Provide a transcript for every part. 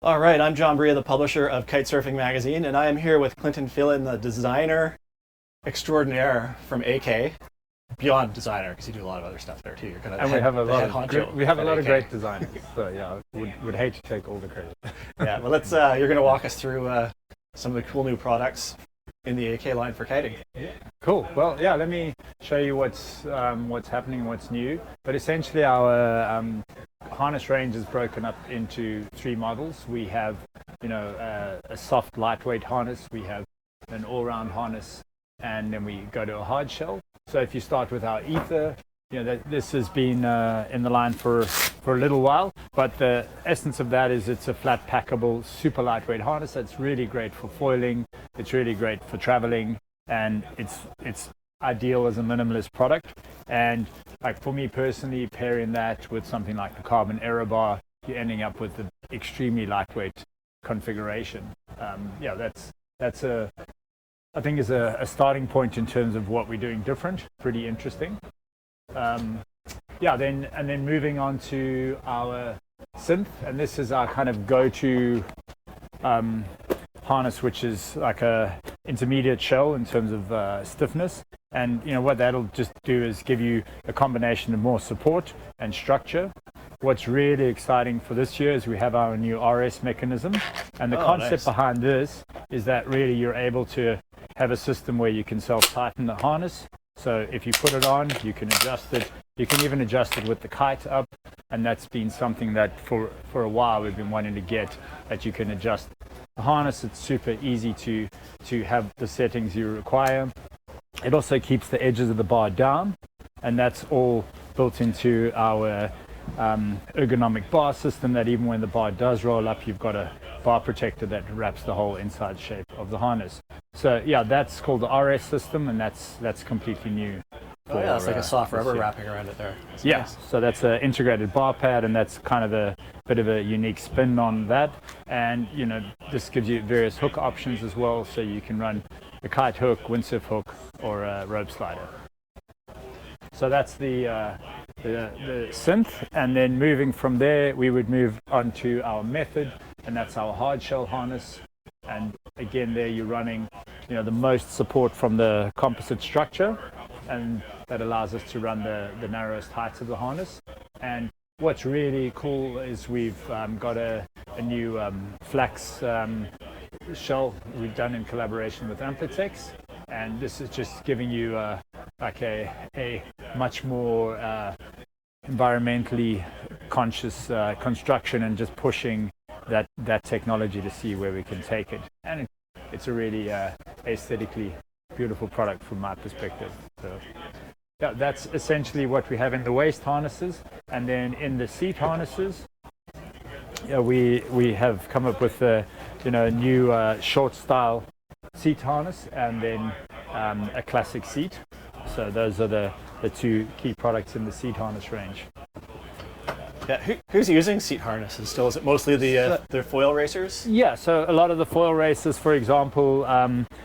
All right, I'm John Bria, the publisher of Kitesurfing magazine, and I am here with Clinton Filen, the designer extraordinaire from AK. Beyond designer, because you do a lot of other stuff there too. You're kind of we have a lot of AK. great designers. So yeah, would hate to take all the credit. Yeah, well, let's. You're going to walk us through some of the cool new products in the AK line for kiting. Yeah. Cool. Well, yeah. Let me show you what's happening, what's new. But essentially, our harness range is broken up into three models. We have, a soft, lightweight harness. We have an all-round harness, and then we go to a hard shell. So if you start with our ether, this has been in the line for a little while, but the essence of that is it's a flat packable, super lightweight harness that's really great for foiling. It's really great for traveling, and it's ideal as a minimalist product. And like for me personally, pairing that with something like the carbon aero bar, you're ending up with an extremely lightweight configuration. That's I think is a starting point in terms of what we're doing different. Pretty interesting. Then moving on to our synth, and this is our kind of go-to harness, which is like a intermediate shell in terms of stiffness. And what that'll just do is give you a combination of more support and structure. What's really exciting for this year is we have our new RS mechanism, and the concept behind this is that really you're able to have a system where you can self-tighten the harness. So if you put it on, you can adjust it. You can even adjust it with the kite up, and that's been something that for a while we've been wanting to get, that you can adjust the harness. It's super easy to have the settings you require. It also keeps the edges of the bar down, and that's all built into our ergonomic bar system, that even when the bar does roll up, you've got a bar protector that wraps the whole inside shape of the harness. So yeah, that's called the RS system, and that's completely new. It's like a soft rubber wrapping around it there. That's nice. So that's an integrated bar pad, and that's kind of a bit of a unique spin on that. And this gives you various hook options as well, so you can run a kite hook, windsurf hook, or a rope slider. So that's the synth, and then moving from there, we would move on to our method, and that's our hard shell harness. And again, there you're running, the most support from the composite structure, and that allows us to run the narrowest heights of the harness. And what's really cool is we've got a new flax shell we've done in collaboration with Amplitex, and this is just giving you a much more environmentally conscious construction, and just pushing that technology to see where we can take it. And it's a really aesthetically beautiful product from my perspective. So yeah, that's essentially what we have in the waist harnesses. And then in the seat harnesses, we have come up with a new short style seat harness, and then a classic seat. So those are the two key products in the seat harness range. Yeah, who's using seat harnesses still? Is it mostly the foil racers? Yeah, so a lot of the foil racers, for example,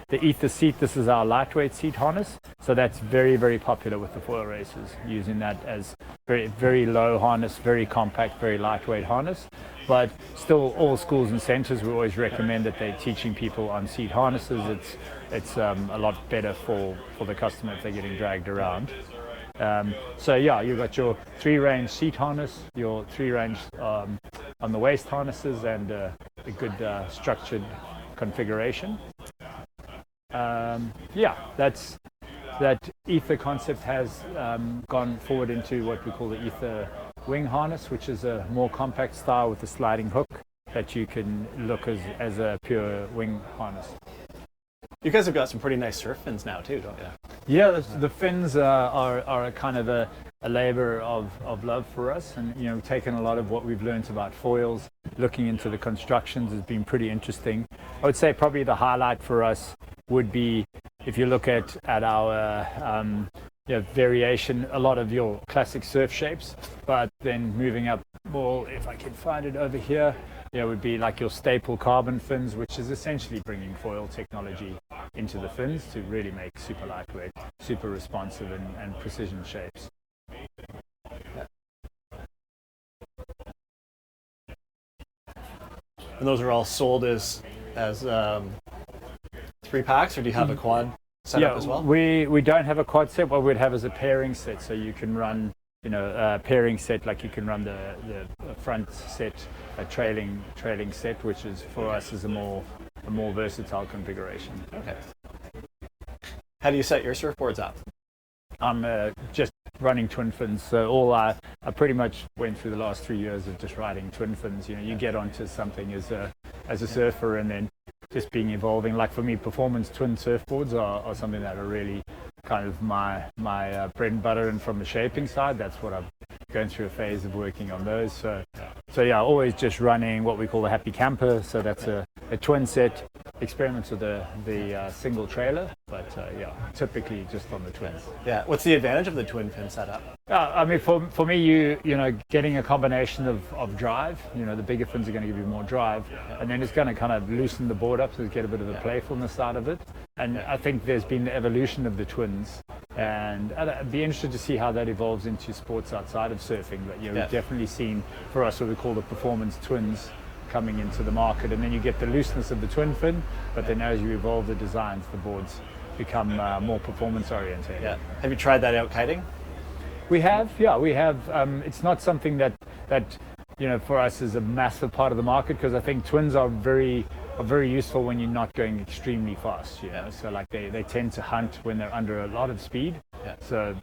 the Ether seat, this is our lightweight seat harness. So that's very, very popular with the foil racers, using that as very, very low harness, very compact, very lightweight harness. But still, all schools and centers, we always recommend that they're teaching people on seat harnesses. It's a lot better for the customer if they're getting dragged around. So yeah, you've got your 3-range seat harness, your 3-range on the waist harnesses, and a good structured configuration. That ether concept has gone forward into what we call the ether wing harness, which is a more compact style with a sliding hook that you can look as a pure wing harness. You guys have got some pretty nice surf fins now too, don't you? Yeah, the fins are a kind of a labor of love for us, and we've taken a lot of what we've learned about foils, looking into the constructions has been pretty interesting. I would say probably the highlight for us would be, if you look at our variation, a lot of your classic surf shapes, but then moving up more, if I can find it over here, would be like your staple carbon fins, which is essentially bringing foil technology into the fins to really make super lightweight, super responsive, and precision shapes. And those are all sold as 3-packs, or do you have a quad set up as well? We don't have a quad set. What we'd have is a pairing set, so you can run, a pairing set, like you can run the front set, a trailing set, which is for us is a more versatile configuration. Okay. How do you set your surfboards up? I'm just running twin fins. So I pretty much went through the last 3 years of just riding twin fins. You get onto something as a surfer, and then just being evolving. Like for me, performance twin surfboards are something that are really kind of my bread and butter. And from the shaping side, that's what I'm going through a phase of working on those. So yeah, always just running what we call a happy camper. So that's a twin set. Experiments with the single trailer, but yeah, typically just on the twins. Yeah. What's the advantage of the twin fin setup? I mean, for me, you getting a combination of drive. The bigger fins are going to give you more drive, and then it's going to kind of loosen the board up, so you get a bit of a playfulness out of it. And I think there's been the evolution of the twins, and I'd be interested to see how that evolves into sports outside of surfing. But we've definitely seen for us what we call the performance twins coming into the market, and then you get the looseness of the twin fin, but then as you evolve the designs, the boards become more performance oriented. Yeah. Have you tried that out kiting? We have. It's not something that for us is a massive part of the market, because I think twins are very useful when you're not going extremely fast. So like they tend to hunt when they're under a lot of speed. Yeah. So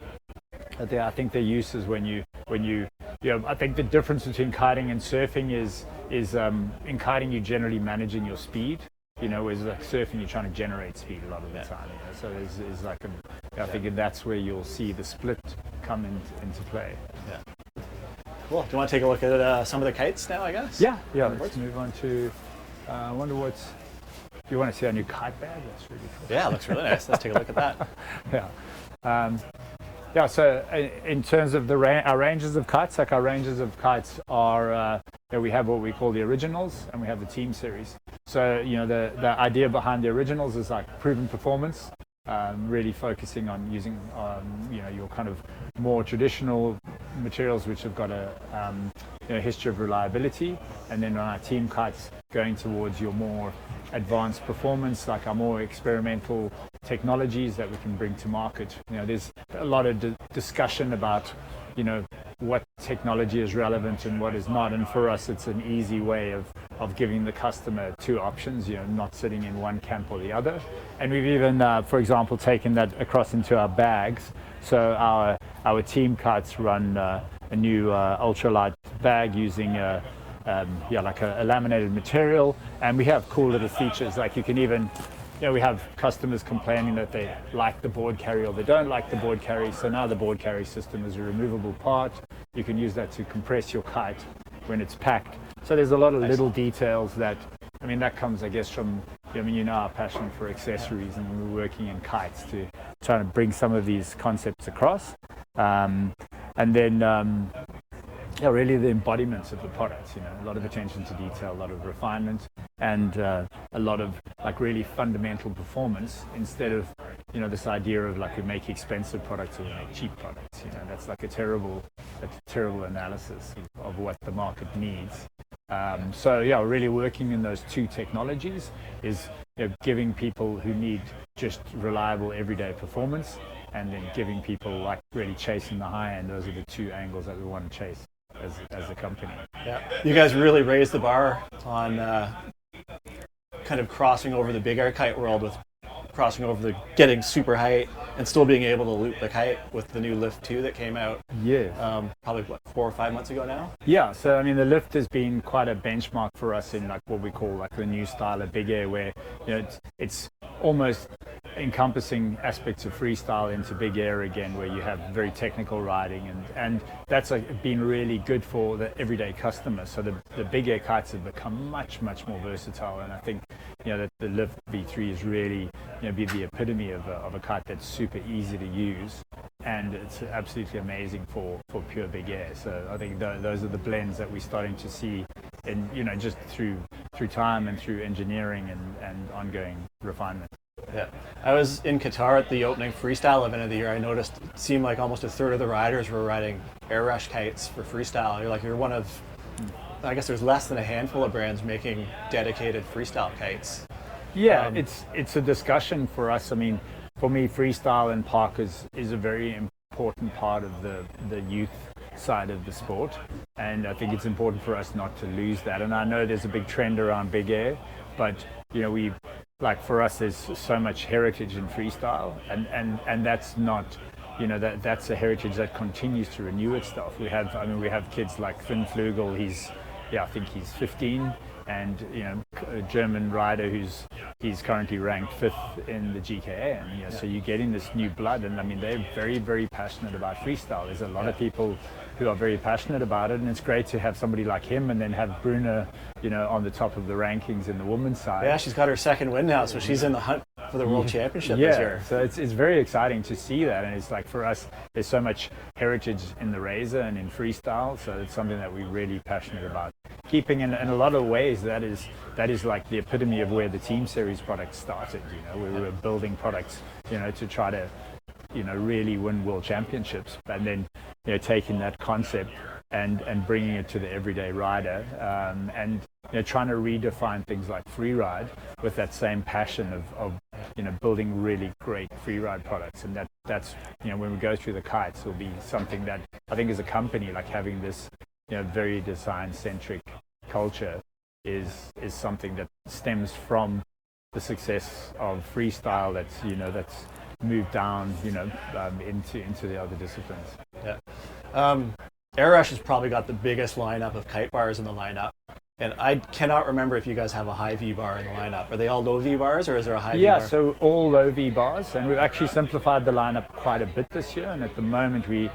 I think their use is when you I think the difference between kiting and surfing is in kiting you're generally managing your speed, whereas like surfing you're trying to generate speed a lot of the time. So there's like I think that's where you'll see the split come into play. Yeah. Cool. Do you want to take a look at some of the kites now, I guess? Yeah. Let's move on to. I wonder do you want to see our new kite bag? That's really cool. Yeah, it looks really nice. Let's take a look at that. Yeah. So in terms of our ranges of kites, are we have what we call the originals, and we have the team series. So the idea behind the originals is like proven performance, really focusing on using your kind of more traditional materials which have got a history of reliability, and then on our team kites going towards your more advanced performance, like our more experimental technologies that we can bring to market. There's a lot of discussion about what technology is relevant and what is not, and for us it's an easy way of giving the customer two options, not sitting in one camp or the other. And we've even for example taken that across into our bags. So our team kites run a new ultralight bag using like a laminated material, and we have cool little features, like you can even we have customers complaining that they like the board carry or they don't like the board carry. So now the board carry system is a removable part. You can use that to compress your kite when it's packed. So there's a lot of little details that comes, I guess, from our passion for accessories, and we're working in kites to try to bring some of these concepts across. And then really the embodiments of the products, a lot of attention to detail, a lot of refinement, and a lot of like really fundamental performance, instead of this idea of like we make expensive products or we make cheap products. That's like a terrible analysis of what the market needs. So really working in those two technologies is giving people who need just reliable everyday performance, and then giving people like really chasing the high end. Those are the two angles that we want to chase as a company. Yeah, you guys really raised the bar on kind of crossing over the big air kite world, with crossing over the getting super height and still being able to loop the kite with the new Lift 2 that came out. Probably 4 or 5 months ago now. Yeah, so the Lift has been quite a benchmark for us in like what we call like the new style of big air, where it's almost encompassing aspects of freestyle into big air again, where you have very technical riding, and that's been really good for the everyday customer. So the big air kites have become much more versatile, and I think that the Lift V3 is really be the epitome of a kite that's super easy to use, and it's absolutely amazing for pure big air. So I think those are the blends that we're starting to see in just through time and through engineering and ongoing refinement. Yeah, I was in Qatar at the opening freestyle event of the year. I noticed it seemed like almost a third of the riders were riding Airush kites for freestyle. You're one of I guess there's less than a handful of brands making dedicated freestyle kites. Yeah, it's a discussion for us. I mean, for me, freestyle and park is a very important part of the youth side of the sport, and I think it's important for us not to lose that. And I know there's a big trend around big air, but we like, for us there's so much heritage in freestyle, and that's not, that's a heritage that continues to renew itself. We have kids like Finn Flugel. I think he's 15, and a German rider he's currently ranked 5th in the GKA, and so you're getting this new blood, and I mean, they're very, very passionate about freestyle. There's a lot of people who are very passionate about it, and it's great to have somebody like him, and then have Bruna on the top of the rankings in the women's side. Yeah, she's got her second win now, so she's in the hunt for the World Championship this year. So it's very exciting to see that, and it's like, for us, there's so much heritage in the razor and in freestyle, so it's something that we're really passionate about keeping. In a lot of ways, that is like the epitome of where the Team Series products started. We were building products to try to really win world championships, and then taking that concept and bringing it to the everyday rider, and trying to redefine things like free ride with that same passion of building really great free ride products. And that's when we go through the kites, will be something that I think, as a company, like, having this very design centric culture is something that stems from the success of freestyle that's moved down into the other disciplines. Airush has probably got the biggest lineup of kite bars in the lineup, and I cannot remember if you guys have a high V bar in the lineup. Are they all low V bars, or is there a high V bar? Yeah, so all low V bars, and we've actually simplified the lineup quite a bit this year, and at the moment we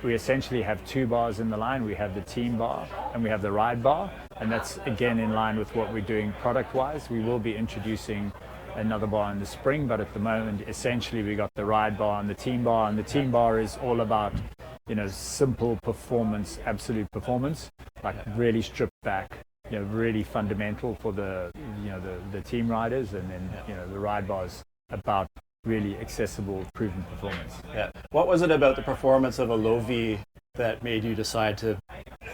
essentially have 2 bars in the line. We have the team bar and we have the ride bar, and that's again in line with what we're doing product wise. We will be introducing another bar in the spring, but at the moment essentially we got the ride bar and the team bar, and the team bar is all about simple performance, absolute performance, like really stripped back, really fundamental for the team riders, and then the ride bar is about really accessible, proven performance. What was it about the performance of a low V that made you decide to,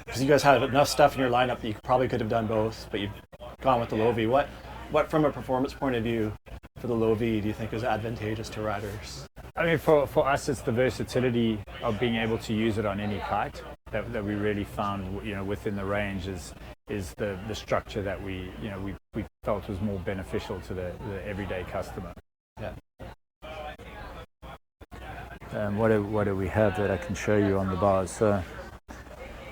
because you guys had enough stuff in your lineup that you probably could have done both, but you've gone with the low V. What from a performance point of view for the low V do you think is advantageous to riders? I mean, for us, it's the versatility of being able to use it on any kite that we really found, within the range is the structure that we felt was more beneficial to the everyday customer. What do we have that I can show you on the bars? So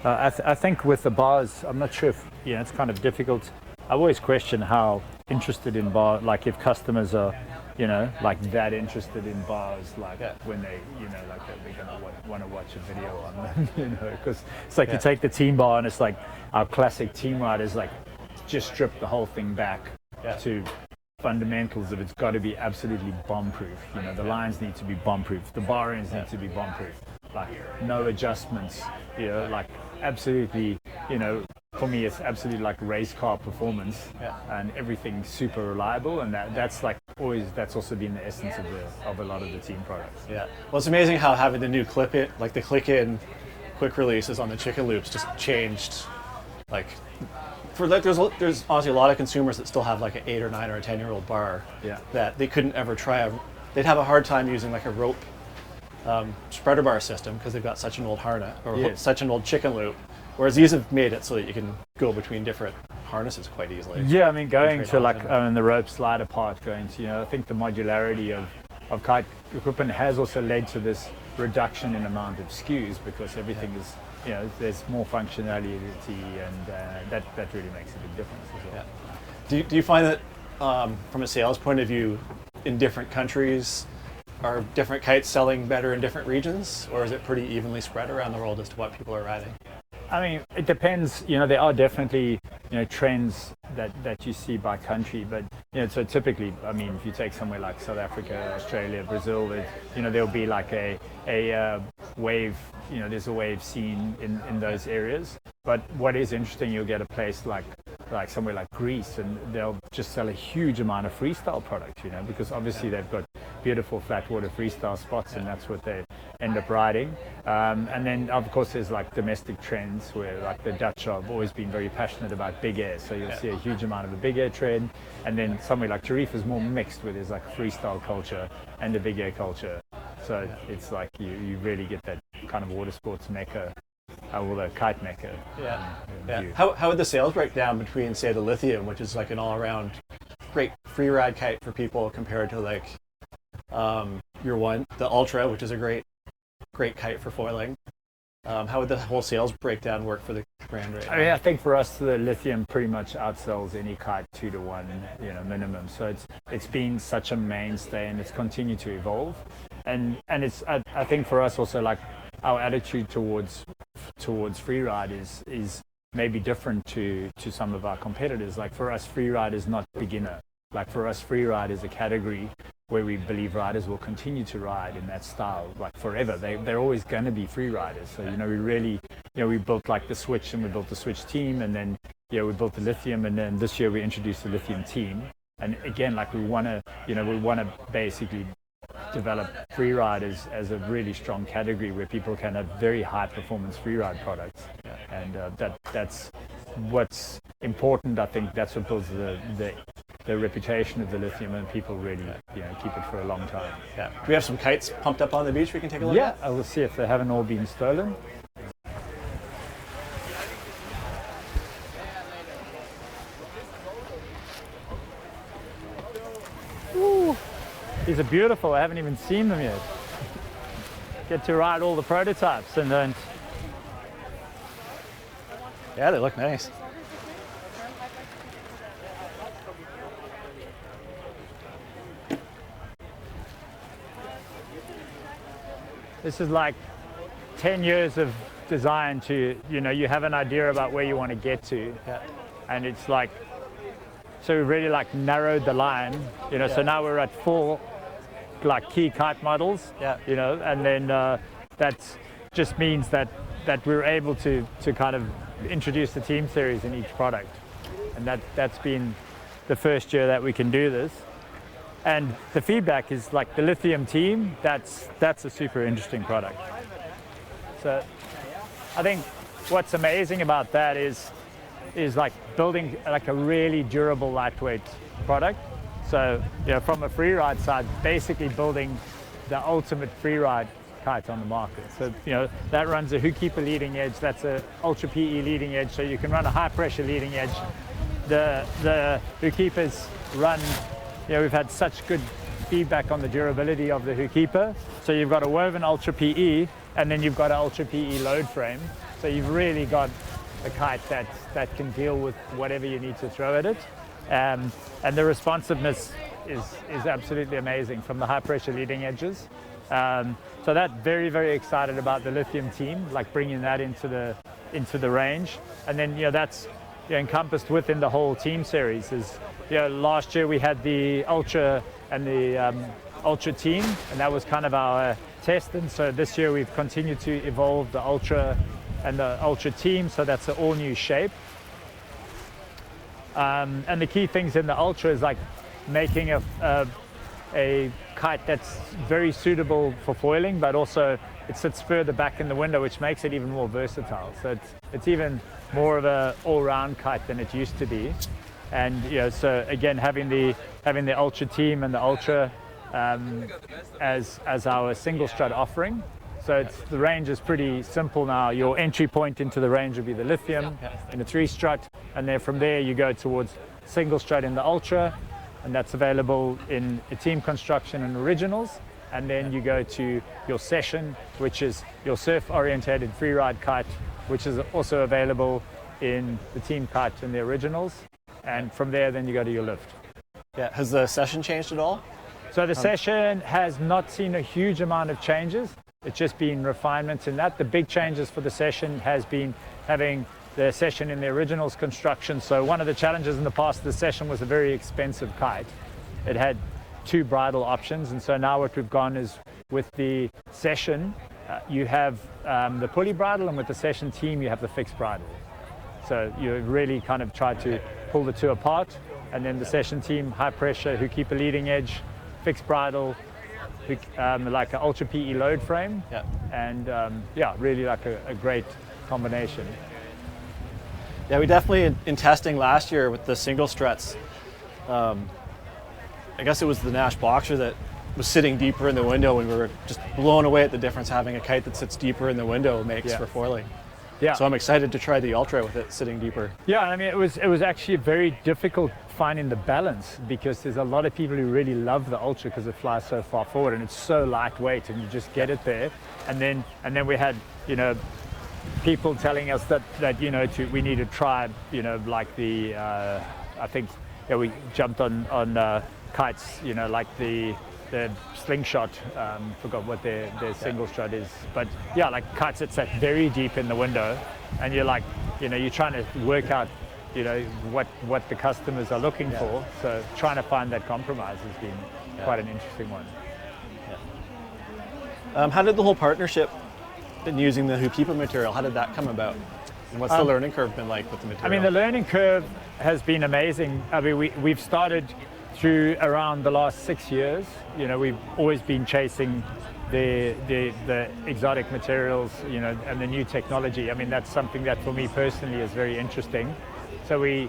I think with the bars, I'm not sure if it's kind of difficult. I always question how interested in bar, like if customers are like that interested in bars, like when they like that they're gonna want to watch a video on them, because it's like you take the team bar, and it's like our classic team riders, like, just strip the whole thing back to fundamentals of, it's got to be absolutely bomb proof. The lines need to be bomb proof, the bar ends need to be bomb proof, like no adjustments, like absolutely, for me it's absolutely like race car performance, and everything's super reliable, and that's also been the essence of a lot of the team products. Well, it's amazing how having the new clip-in, like the click-in quick releases on the chicken loops, just changed. Like, there's honestly a lot of consumers that still have like an 8 or 9 or a 10-year-old bar that they couldn't ever try. They'd have a hard time using like a rope spreader bar system because they've got such an old harness or such an old chicken loop. Whereas these have made it so that you can go between different harnesses quite easily. Yeah, I mean, going to like the rope slider part, going to, I think the modularity of kite equipment has also led to this reduction in amount of SKUs, because everything is, there's more functionality, and that really makes a big difference as well. Do you find that from a sales point of view, in different countries, are different kites selling better in different regions, or is it pretty evenly spread around the world as to what people are riding? I mean, it depends. There are definitely trends that you see by country, but so typically, I mean, if you take somewhere like South Africa, Australia, Brazil, there'll be like a wave. There's a wave scene in those areas. But what is interesting, you'll get a place like somewhere like Greece, and they'll just sell a huge amount of freestyle product, because obviously they've got beautiful flat water freestyle spots, and that's what they end up riding. And then, of course, there's like domestic trends where like the Dutch have always been very passionate about big air. So you'll see a huge amount of a big air trend. And then somewhere like Tarif is more mixed, where there's like a freestyle culture and a big air culture. So it's like you really get that kind of water sports mecca, or the kite mecca. How would the sales break down between, say, the Lithium, which is like an all-around great free ride kite for people, compared to like the Ultra, which is a great kite for foiling? How would the whole sales breakdown work for the brand right now? I mean, I think for us, the Lithium pretty much outsells any kite 2 to 1, minimum. So it's been such a mainstay, and it's continued to evolve. And it's I think for us also, like, our attitude towards freeride is maybe different to some of our competitors. Like, for us, freeride is not beginner. Like, for us, freeride is a category where we believe riders will continue to ride in that style, like, forever. They're always going to be free riders. So, we really, we built like the Switch, and we built the Switch team, and then, we built the Lithium, and then this year we introduced the Lithium team. And again, like, we want to basically develop freeriders as a really strong category where people can have very high performance freeride products. And that's what's important. I think that's what builds the reputation of the Lithium, and people really keep it for a long time. Do we have some kites pumped up on the beach we can take a look at? I will see if they haven't all been stolen. Ooh, these are beautiful. I haven't even seen them yet. Get to ride all the prototypes, and then they look nice. This is like 10 years of design to, you have an idea about where you want to get to. And it's like, so we really like narrowed the line, so now we're at 4 like key kite models, and then that just means that we're able to kind of introduce the team series in each product. And that's been the first year that we can do this. And the feedback is like the Lithium team, that's a super interesting product. So I think what's amazing about that is like building like a really durable, lightweight product. So, from a freeride side, basically building the ultimate freeride kite on the market. So, that runs a hook keeper leading edge, that's a Ultra PE leading edge, so you can run a high pressure leading edge. The hook keepers run, we've had such good feedback on the durability of the hook keeper. So you've got a woven Ultra PE, and then you've got an Ultra PE load frame. So you've really got a kite that can deal with whatever you need to throw at it. And the responsiveness is absolutely amazing from the high pressure leading edges. So that very, very excited about the Lithium team, like bringing that into the range. And then, that's encompassed within the whole team series is, last year we had the Ultra and the Ultra team, and that was kind of our test. And so this year we've continued to evolve the Ultra and the Ultra team, so that's an all new shape. And the key things in the Ultra is like making a kite that's very suitable for foiling, but also it sits further back in the window, which makes it even more versatile. So it's even more of a all-round kite than it used to be. And so again, having the Ultra team and the Ultra as our single strut offering. So the range is pretty simple now. Your entry point into the range would be the Lithium in a 3-strut, and then from there you go towards single strut in the Ultra, and that's available in a team construction and originals. And then you go to your Session, which is your surf-orientated freeride kite, which is also available in the team kite and the originals. And from there, then you go to your lift. Has the Session changed at all? So the Session has not seen a huge amount of changes. It's just been refinements in that. The big changes for the Session has been having the Session in the originals construction. So one of the challenges in the past, the Session was a very expensive kite. It had 2 bridle options, and so now what we've gone is with the Session, you have the pulley bridle, and with the Session team, you have the fixed bridle. So you really kind of try to pull the 2 apart, and then the Session team, high pressure, hook keeper leading edge, fixed bridle, like an Ultra PE load frame, Yeah. and yeah, really like a great combination. Yeah, we definitely in testing last year with the single struts. I guess it was the Nash Boxer that was sitting deeper in the window, and we were just blown away at the difference having a kite that sits deeper in the window makes for foiling. Yeah. So I'm excited to try the Ultra with it sitting deeper. Yeah, I mean, it was actually very difficult finding the balance, because there's a lot of people who really love the Ultra because it flies so far forward and it's so lightweight, and you just get it there. And then we had, you know, people telling us that you know, we need to try, you know, like the I think, yeah, we jumped on kites, you know, like the slingshot, forgot what their single strut is, but yeah, like kites that sat very deep in the window, and you're like, you know, you're trying to work out, you know, what the customers are looking for. So trying to find that compromise has been quite an interesting one. How did the whole partnership in using the Hukipa material, how did that come about? And what's the learning curve been like with the material? I mean, the learning curve has been amazing. I mean, we've started through around the last 6 years. You know, we've always been chasing the exotic materials, you know, and the new technology. I mean, that's something that for me personally is very interesting. So we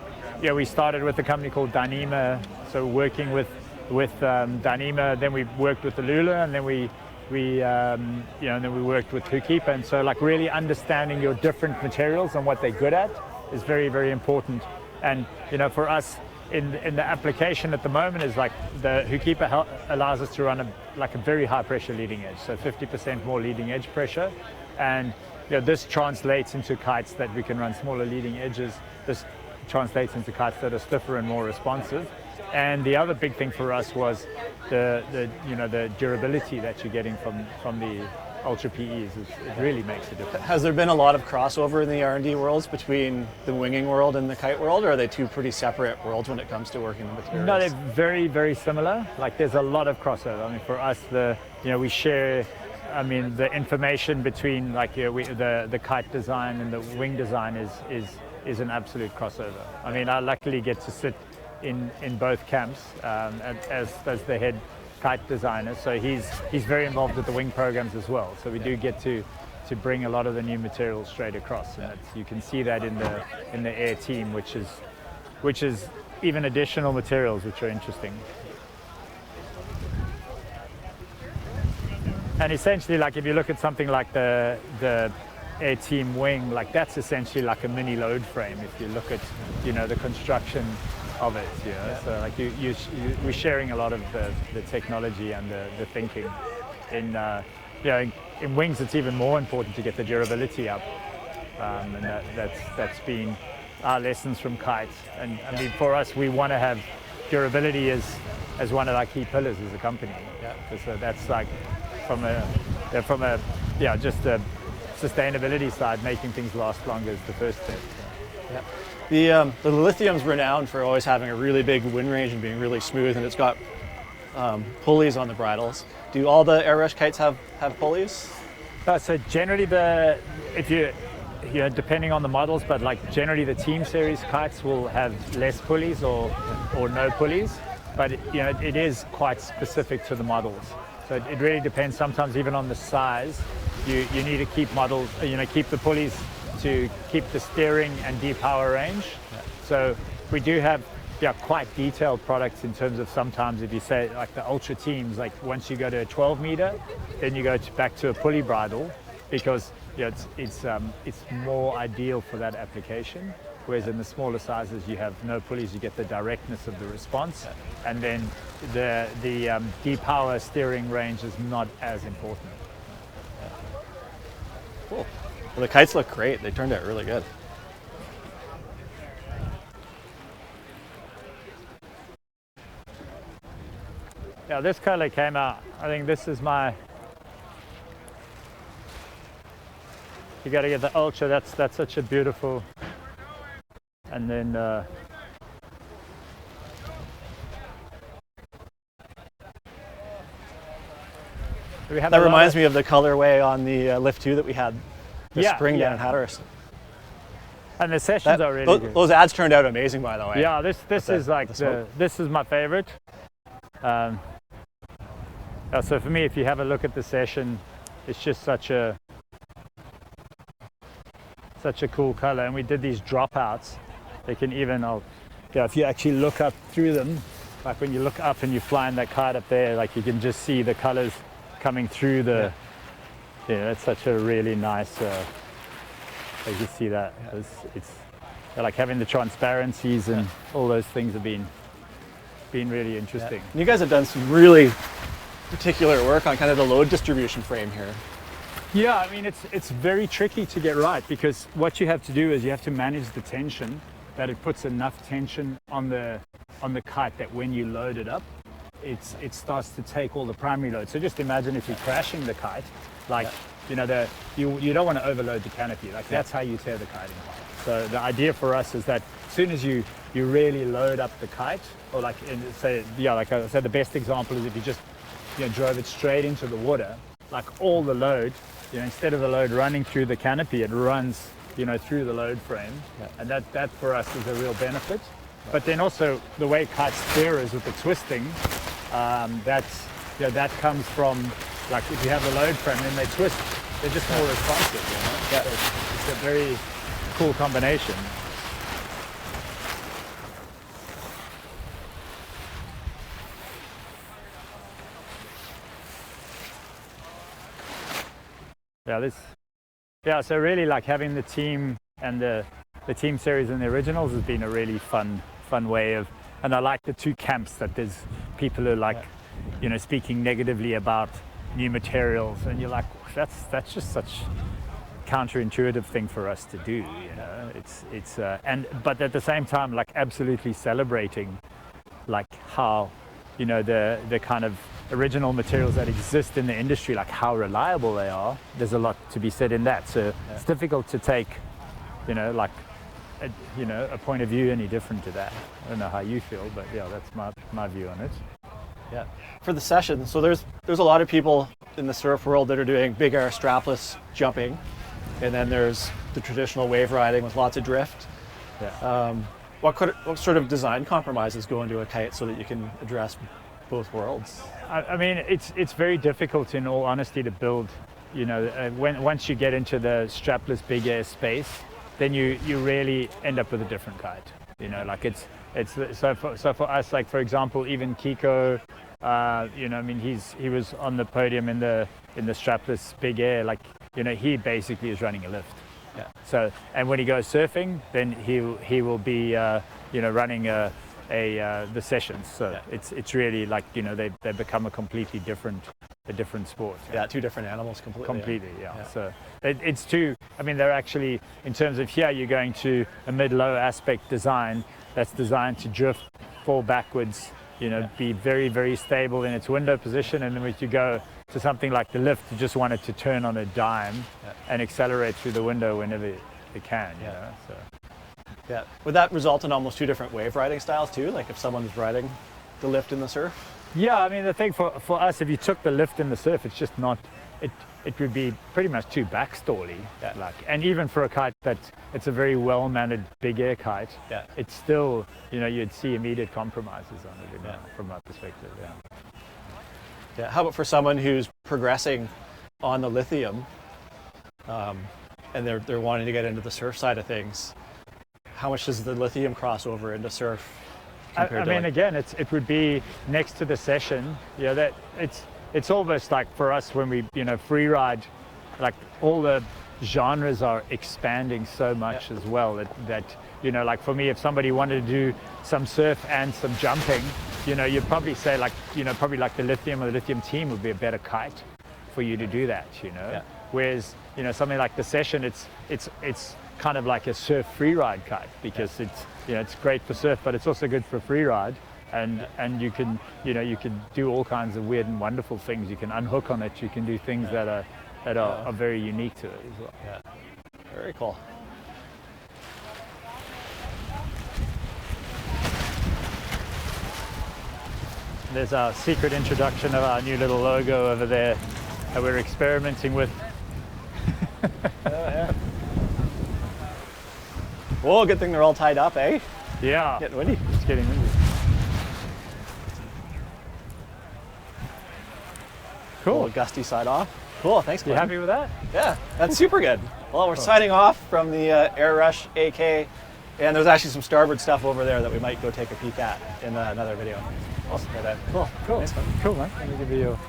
started with a company called Dyneema, so working with Dyneema. Then we worked with the Lula, and then we worked with Hukipa. And so, like, really understanding your different materials and what they're good at is very, very important. And you know, for us in the application at the moment is like the Hukipa allows us to run a very high pressure leading edge, so 50% more leading edge pressure. And you know, this translates into kites that we can run smaller leading edges. This translates into kites that are stiffer and more responsive. And the other big thing for us was the durability that you're getting from the Ultra PEs. It really makes a difference. Has there been a lot of crossover in the R&D worlds between the winging world and the kite world, or are they two pretty separate worlds when it comes to working the materials? No, they're very, very similar. Like, there's a lot of crossover. I mean, for us, we share, I mean, the information between, like, you know, the kite design and the wing design is an absolute crossover. I mean, I luckily get to sit in both camps as the head kite designer, so he's very involved with the wing programs as well. So we do get to bring a lot of the new materials straight across, and you can see that in the air team, which is even additional materials which are interesting. And essentially, like, if you look at something like the air team wing, like, that's essentially like a mini load frame if you look at, you know, the construction of it, you know. So like we're sharing a lot of the technology and the thinking. In wings, it's even more important to get the durability up, and that's been our lessons from kites. And I mean, for us, we want to have durability as one of our key pillars as a company. So that's like from a just a sustainability side, making things last longer is the first step. The lithium's renowned for always having a really big wind range and being really smooth, and it's got pulleys on the bridles. Do all the Airush kites have pulleys? So generally, if you know, depending on the models, but like generally the team series kites will have less pulleys or no pulleys, but you know, it is quite specific to the models. So it really depends. Sometimes even on the size, you need to keep keep the pulleys to keep the steering and depower range. So we do have quite detailed products in terms of, sometimes if you say like the Ultra teams, like once you go to a 12 meter, then you go back to a pulley bridle, because it's more ideal for that application. Whereas in the smaller sizes, you have no pulleys, you get the directness of the response, and then the depower steering range is not as important. Cool. Well, the kites look great. They turned out really good. Yeah, this color came out. I think this is you got to get the Ultra. That's such a beautiful. And then that reminds me of the colorway on the Lift 2 that we had this spring down in Hatteras. And the sessions are really good. Those ads turned out amazing, by the way. Yeah, this is like this is my favorite. So for me, if you have a look at the session, it's just such a cool color. And we did these dropouts. They can even, if you actually look up through them, like when you look up and you fly in that kite up there, like you can just see the colors coming through the, it's such a really nice, you can see that. It's like having the transparencies and all those things have been really interesting. And you guys have done some really particular work on kind of the load distribution frame here. Yeah, I mean, it's very tricky to get right, because what you have to do is you have to manage the tension, that it puts enough tension on the kite that when you load it up, it starts to take all the primary load. So just imagine if you're crashing the kite, like, you don't want to overload the canopy. Like that's how you tear the kite apart. So the idea for us is that as soon as you really load up the kite, or like like I said, the best example is if you just drove it straight into the water, like all the load, instead of the load running through the canopy, it runs through the load frame, and that for us is a real benefit. But then also the way kites steer is with the twisting, that comes from, like if you have the load frame and they twist, they're just more responsive. So it's a very cool combination. So really like having the team and the team series and the originals has been a really fun way of, and I like the two camps, that there's people who are like, speaking negatively about new materials, and you're like, that's just such counterintuitive thing for us to do, but at the same time, like absolutely celebrating like how, the kind of original materials that exist in the industry, like how reliable they are. There's a lot to be said in that. So it's difficult to take, like, a point of view any different to that. I don't know how you feel, but that's my view on it. Yeah. For the session, so there's a lot of people in the surf world that are doing big air strapless jumping, and then there's the traditional wave riding with lots of drift. Yeah. What sort of design compromises go into a kite so that you can address both worlds? I mean, it's very difficult, in all honesty, to build. Once you get into the strapless big air space, then you really end up with a different kite. Like it's so for us, like for example, even Kiko, he was on the podium in the strapless big air. Like he basically is running a lift. Yeah. So, and when he goes surfing, then he will be running the sessions. So it's really like they become a completely different sport. Yeah, two different animals completely. Yeah. So it's two. I mean, they're actually, in terms of here, you're going to a mid-low aspect design that's designed to drift, fall backwards, be very, very stable in its window position, and then when you go to something like the lift, you just want it to turn on a dime and accelerate through the window whenever it can. So. Yeah. Would that result in almost two different wave riding styles too? Like if someone's riding the lift in the surf? Yeah, I mean, the thing for us, if you took the lift in the surf, it's just not, it would be pretty much too backstally. Yeah. Like, and even for a kite it's a very well-mannered big air kite, it's still, you'd see immediate compromises on it from my perspective. Yeah. How about for someone who's progressing on the lithium, and they're wanting to get into the surf side of things? How much does the lithium cross over into surf? I mean, again, it would be next to the session. That it's almost like for us when we free ride, like all the genres are expanding so much as well that like for me, if somebody wanted to do some surf and some jumping, you'd probably say like probably like the lithium or the lithium team would be a better kite for you to do that. Whereas something like the session, it's kind of like a surf free ride kite, because it's great for surf, but it's also good for free ride, and you can do all kinds of weird and wonderful things. You can unhook on it. You can do things that are very unique to it as well. Yeah, very cool. There's our secret introduction of our new little logo over there that we're experimenting with. Whoa, good thing they're all tied up, eh? Yeah. Getting windy. It's getting windy. Cool. Little gusty side off. Cool, thanks, You Glenn. happy with that? Yeah, that's super good. Well, we're signing off from the Airush AK, and there's actually some starboard stuff over there that we might go take a peek at in another video. Awesome. Cool. Cool. Thanks, man. Cool, man. Let me give you your